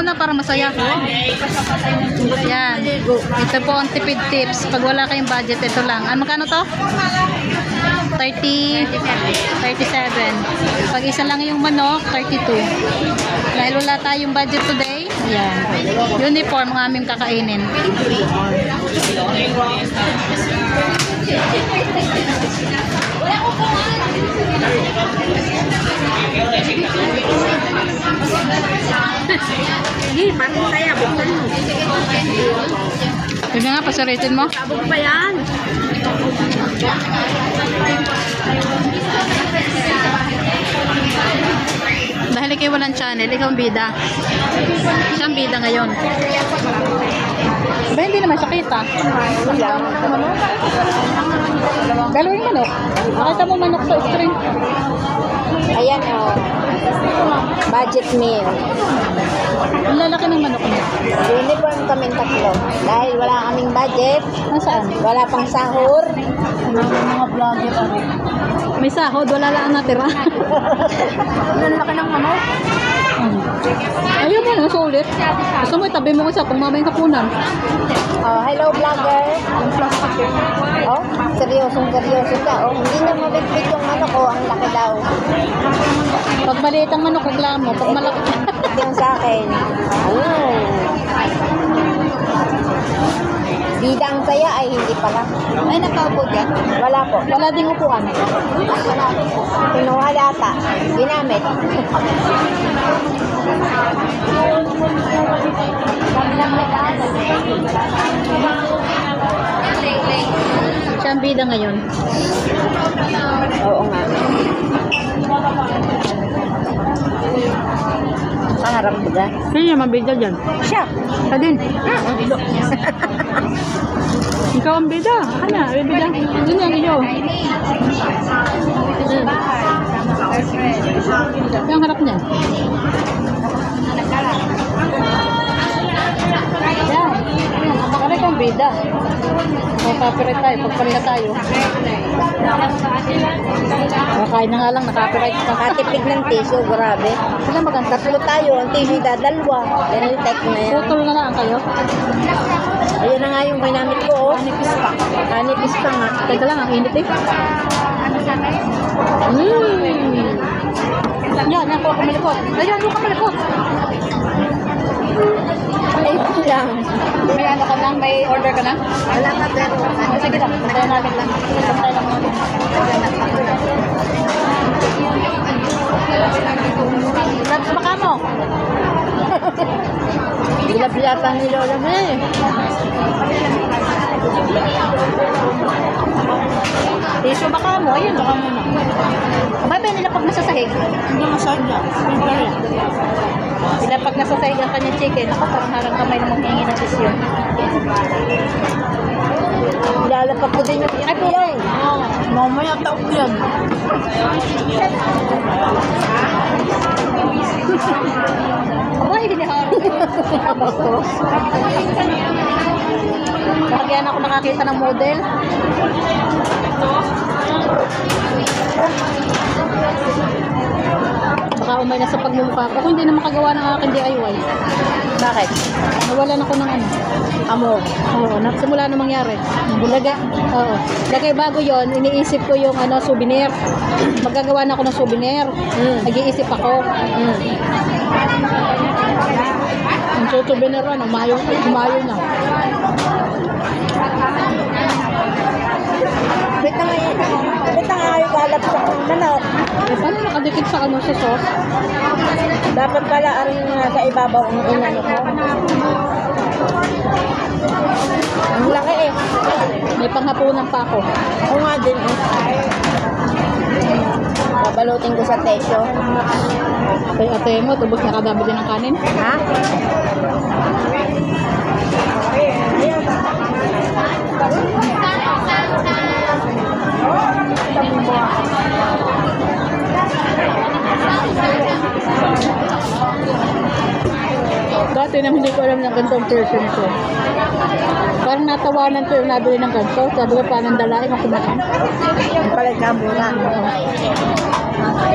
muna para masaya. Yan. Ito po ang tipid tips. Pag wala kayong budget, ito lang. Ano, magkano to? 37. Pag isa lang yung manok, 32. Dahil wala tayong budget today, yan. Uniform ang aming kakainin. Hindi, parang saya. Buksan mo. Sige nga, pasaritin mo. Sabog pa yan. Dahil ikaw walang channel, ikaw ang bida. Siya ang bida ngayon. Ba, hindi naman siya kita. Dalawang manok. Nakita mo manok sa string. Ayan o. Budget meal. Ang lalaki ng manok niya. Uniform kaming tatlo. Dahil wala kaming budget. Nasaan? Wala pang sahur. Mga vlogger ari. May sahod, wala lang natira. Ang laki ng manok. Ayun mo na, sulit. Gusto mo itabi mo isa kung mamayang kapunan. Oh, hello vlogger. Oh, seryoso ka. Oh, hindi na mabitbit yung manok. Oh, ang laki daw. Pag maliit ang manok, reklamo. Pag malaki. Yung sa akin. Oh. Bida ang saya ay hindi pala. Ay, nakaupo dyan? Wala po. Wala ding upuan. Wala po. Kinuha lata. Ginamit. Siya ang bida ngayon. Oo nga. Pangarap ko ba? Sino yung mabida dyan? Siya. Ka din. Ikaw ang bida. Ano? Bida. Yun yung iyo. Yung harap niya. Yan. Ano kang bida? Mag-copyright tayo. Pagpalinga tayo. Kakain na nga lang. Nakapiright pa. Nakatipid ng tissue. Grabe. Sila maganda. Tatlo tayo. Ang tissue dadalwa. Tinitake na yan. Putol na lang kayo. Ayun na nga yung ginamit ko. Oh. Anipis pa. Anipis pa nga. Teka lang, ang init eh. Yan, yan po ako malikot. Ayan, doon ka malikot. Ayun lang. May ano ka lang, may order ka na? Wala ka pero. Sige lang, bantayan natin lang. Bantayan lang natin. Labs baka mo. Bilap-bilapa ni Lola mo eh. Tissue baka mo. Ayun, baka mo na. Abay, ba nilapag na sa sahig? Hindi masaya. Nilapag na sa sahig ang kanyang chicken. Ako, parang harang kamay na maghingi ng tissue. Ilalapag ko din yung Ay, po. mamaya taog yan. Abay, hindi harang. Bastos. Bakit ako nakakita ng model? Baka umay na sa pagmumukha ko. Kung hindi na makagawa ng aking DIY. Bakit? Nawalan ako ng ano. Amor. Oo, simula na mangyari. Oo. Lagay bago yon, iniisip ko yung ano, souvenir. Magagawa na ako ng souvenir. Nag-iisip ako. Ang souvenir ano, umayo na. Bit na nga yung galap sa manok. Eh, paano nakadikit sa ano, sa sauce? Dapat pala aring sa ibabaw ang inano ko. Ang laki eh. May panghapunan pa ako. Ako nga din eh. Babalutin ko sa tesyo. Kay ate mo, tubos na kadami din ng kanin. Ha? Dati buti na hindi ko alam na ganito ang version ko. Parang natawanan ko yung nabili ng ganito. Sabi ko, paano dalain ako kumain. Ang pala ka mura.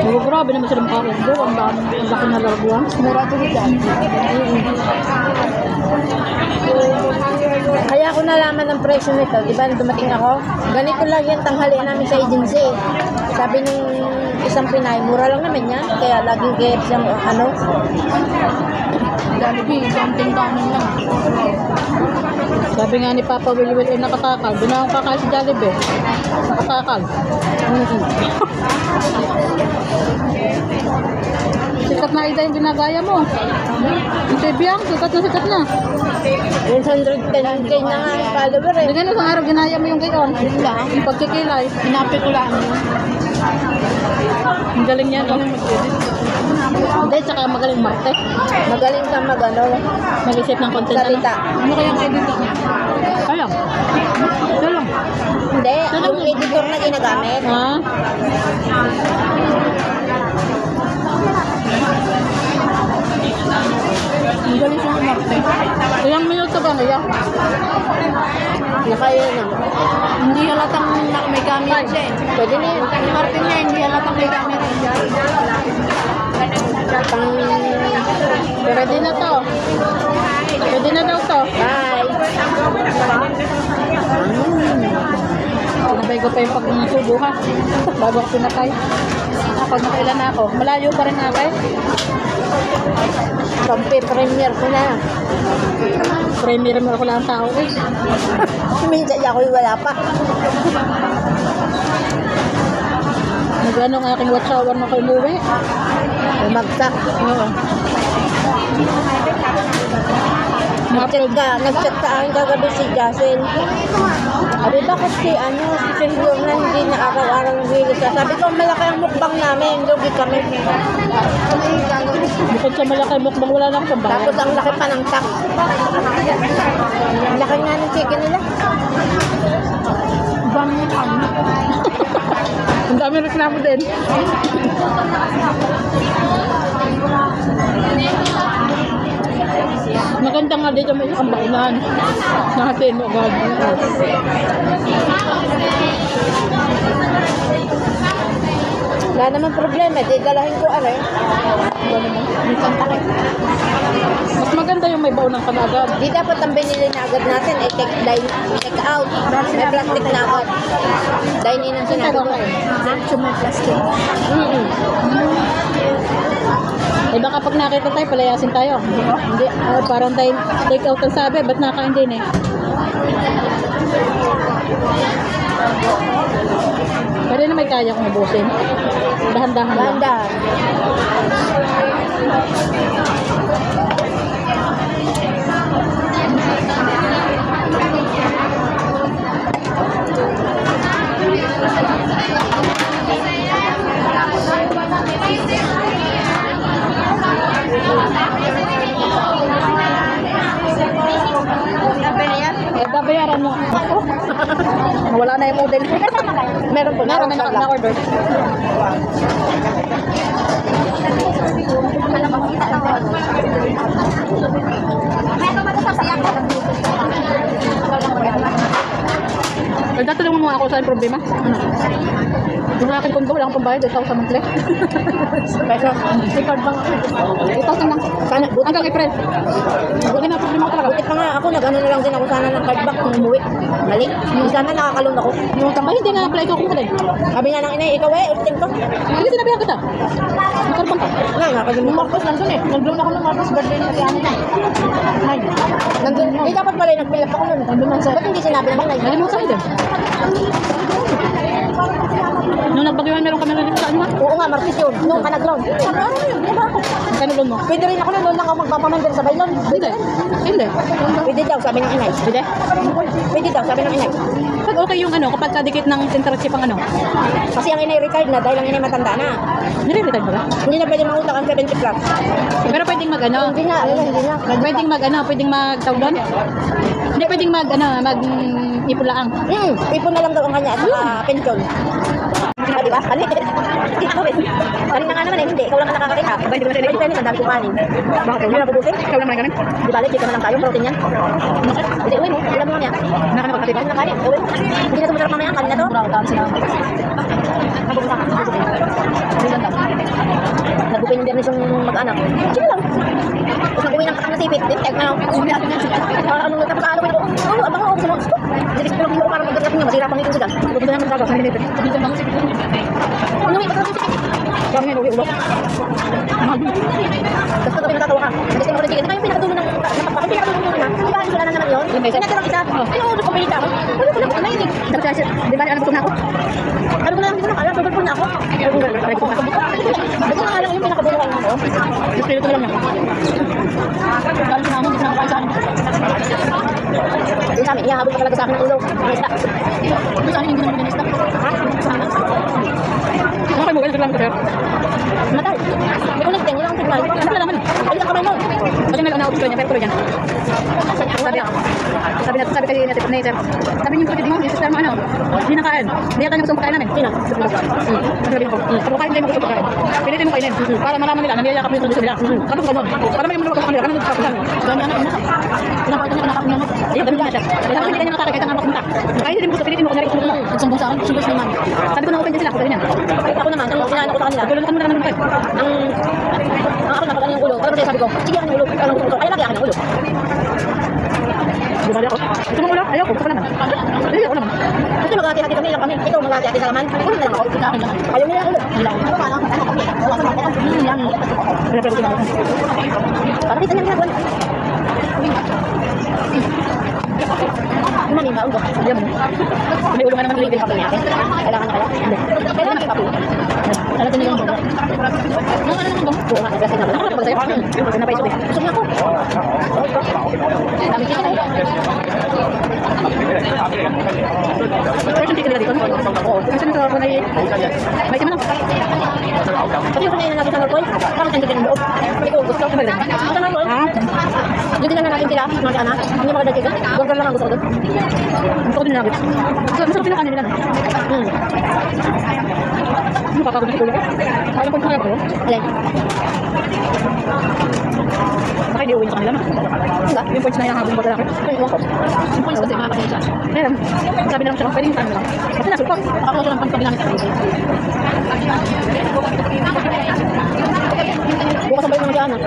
Oh, grabe naman sila makakundo. Ang laki na lagwan. Mura to dyan. Kaya ako nalaman ng presyo nito, di ba, nung dumating ako, ganito lang yan tanghalian namin sa agency. Sabi nung isang Pinay, mura lang naman yan, kaya laging get siyang ano. Jollibee, something-something lang. Sabi nga ni Papa Wilwil ay nakatakal. Doon na akong kakain si Jollibee. Nakatakal. Sikat na ida yung ginagaya mo. Yung Tibiyang, sikat na. 110k na nga ang follower eh. Hindi ganun, isang araw ginaya mo yung gayon. Yung pagkikilay. Hinapit ko lang. Ang galing niya. Hindi, tsaka magaling marte. Magaling kang mag-ano, Mag-isip ng content. salita. Ano kayang editor niya? Kaya. Ito lang. Hindi, yung editor na ginagamit. Ha? Ang galing siya umarte. Ilang minuto ba nila? Nakaya na. Hindi halatang may camera siya eh. Pwede na yun. Yung Martin niya, hindi halatang may camera siya. Pwede na to. Pwede na daw to. Bye. Sinabay ko pa yung pag-subo ha. Bago ako pinatay. Pag nakailan na ako. Malayo pa rin natin. Pampi-premier ko na. Premier mo ako lang ang tao eh. Minsan ako'y wala pa. Nag-ano ang aking watch hour na ko umuwi. Bumagsak. Oo. Nag-chat ka akin kagabi si Jason. Sabi, bakit si Silvio na hindi na araw-araw nag-release ka? Sabi ko, malaki ang mukbang namin. Lugi kami. Bukod sa malaki mukbang, wala lang sa bahay. Tapos ang laki pa ng tax. Ang laki nga ng chicken nila. Ang dami reklamo din. Maganda nga dito may isang bainan. Nahatin mo agad. Wala naman problema. Di dalahin ko aray. Mas maganda yung may baon ng kanagad. Di dapat ang binili na agad natin ay take out. May plastic na agad. Dine in ang sinabi ko. So may plastic. Eh baka pag nakita tayo, palayasin tayo. Hindi. Parang tayo take out ang sabi, ba't nakain din eh? Pwede na may kaya kong ubusin. Dahan-dahan lang. Banda. Eh, babayaran mo. Wala na yung model. Meron po. Meron na na-order. Eh, tatulungan mo ako sa yung problema. Yung akin kondo, wala akong pambayad. 1,000 monthly. Peso. May card bang? 1,000 lang. Sana, buti, Hanggang April. Buti na problema ko talaga. buti pa nga ako, nag-ano na lang din ako sana ng cardback nung umuwi. Mali. Sana nakakalun ako. Yung tambay, hindi na-apply ko kung kulay. Sabi nga ng inay, ikaw ulitin ko. Hindi sinabihan kita. May card bang ka? Nga, nakalimutan. Yung Marcos nandun eh. Nag-blown ako ng Marcos birthday na kaya na. Ay. Nandun, dapat pala nag-fill up ako nun. Nandun man sa, ba't hindi sinabi naman na Nalimutan ko din. Nung nagbagyuhan, meron kami nalimutan sa ano ha? Oo nga, Martis yun. Nung ka nag-loan. Ano yun? Diba ako? Magkano loan mo? Pwede rin ako nun. Noon lang ako magpapamandal sa baylon. Hindi. Hindi. Pwede daw, sabi ng inay. Pwede? Pwede daw, sabi ng inay. Pag okay yung ano, kapag kadikit ng center chip ang ano, Kasi ang inay retired na dahil ang inay matanda na. nire-return ba ba? Hindi na pwede mangutang ang 70 plus. Pero pwedeng mag ano, Hindi na, hindi na. pwedeng mag ano, pwedeng mag-tawag doon? Hindi pwedeng mag ano, ipulaang. Ipon na lang daw ang kanya at pensyon. Diba? Kali. Bakit? Kanin na nga naman eh, hindi. Ikaw lang ang nakakakita. Ba, hindi ko na sinigay. Pwede, ang dami kong kanin. Bakit? Hindi na pubusin. Ikaw lang kanin. Di ba, chicken na lang tayo, protein yan. Bakit? Hindi, uwi mo. Ulam mo niya. Nakakapagkatid. Kanin na kanin. Uwi mo. Hindi na sumasarap mamaya. Kanin na to. Nagupin yung biyernes yung mag-anak. Sige lang. Tapos nag-uwi ng katang nasipit. Tintek na. Ano nga tapos araw ko. Oo, abang ako. Dilis ko lang yung para mag-anak niya. Masira pang ito sila. Buti na naman tagaw. Sa minute. Inuwi pa sa sipit. Kami nga, uwi ulo. Tapos katabi natatawa ka. Kasi mo rin chicken. Kaya yung pinakatulo ng napapakot. Pinakatulo mo na. Di ba, wala na naman yun? Pinatirang isa. Pinuulot ko pinita ako. Wala ko lang ako nainig. Dapat siya, di ba, alam ko na ako? Alam ko na lang, hindi ko na kaya. Pagod na ako. Alam ko na ako. Hindi ko na alam yung pinakabulukan ako. Gusto ko lang niya. Galing na mo, hindi na ako sa akin. Yung sa amin, iyahabol ka talaga sa akin ng ulo. Nesta. Yung sa amin, hindi naman nesta. Ha? Sa amin? Ano kayo mo? Ano lang ko, sir? Matay. May connecting, yun ang signal. Ano na naman? Ayun ang kamay mo. Kasi nag-una-out ko niya, pero tuloy niya. Sabi kasi natin, sir. Sabi niyo, pagkiti mo, yung sister mo, ano? Hindi nakain. Hindi yata niya gusto pagkain namin. Sino? Sabi ko, kung kain kayo mo gusto pagkain. Pilitin mo kainin. Para malaman nila, nangyayakap mo yung gusto nila. Ano ko ganun? Para may mga kanila, ano gusto kanila? Dami anak, anak. Pinapakita niya, pinakap niya. Ayun, dami niya siya. Kaya hindi kanya nakakay, kahit ang mapunta. Kain din mo gusto, pilitin mo kung narin kung sumbong sa akin, sumbong sa iman. Sabi ko na open din sila, sabi niya. Ako naman, kung sinano ko sa kanila. Gulutan mo na naman kayo. Ang ako nakakala yung ulo. Para sabi ko, sige akin yung ulo. Kaya lagi akin yung ulo. Bumali ako. Gusto mo ulo? Ayoko. Gusto ko naman. Ayoko naman. Kasi mag-hati-hati kami lang kami. Ito mag-hati-hati sa laman. Ulo na lang ako. Ayaw nila ulo. Parang kita niya ginagawa. Kumanin ba? Ulo. Sabihan mo. May ulo nga naman ulit yung papel natin. Kailangan na kaya? Hindi. Kailangan na papel. Nalatin niyo yung buga. Ano naman ba? Oo nga. Naglasin na ba? Nakakapag ba sa'yo? Kasi napaisog eh. Gusto niya ako. Dami kita na. Pero yung chicken nila dito? Oo. Kasi nito ako na may sima lang. Kasi yung kanya natin sa Norcoy, parang yung chicken ng loob. Hindi ko gusto. Ano ba yun? Sa Norcoy? Yung tingnan na natin sila, mga anak. Hindi maganda chicken. Burger lang ang gusto ko doon. Gusto ko din nuggets. Masarap din ang kanin nila. Ano kakagod sa ulo ko? Ayaw ko kaya ko. Alin? Baka hindi uwin sa kanila, no? Yung points na yung habang bagalaki. Yung points kasi makakasya siya. Kaya lang, sabi na lang siya, pwede yung time lang. Kasi nasulpot. Makakuha lang pang ginamit sa ulo. Bukas ang bayo ng mga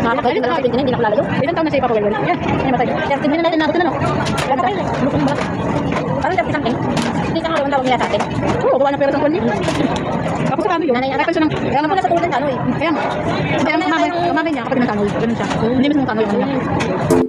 Mahalak kayo, hindi lang hindi na kulalayo. Ilan taon na siya ipapawalwal? Yan, ay matay. 13 din na natin natin, ano? Ilan tayo? Parang 30 something. Hindi ka nga naman tawag nila sa atin. Oo, gawa na pera sa kuwan. Kapag sa kano yun, ay pa siya ng... Kaya nga sa tulad ng kano eh. Kaya nga. Kaya nga, umamay niya kapag ng kano. Ganun siya. Hindi mismo kano yun.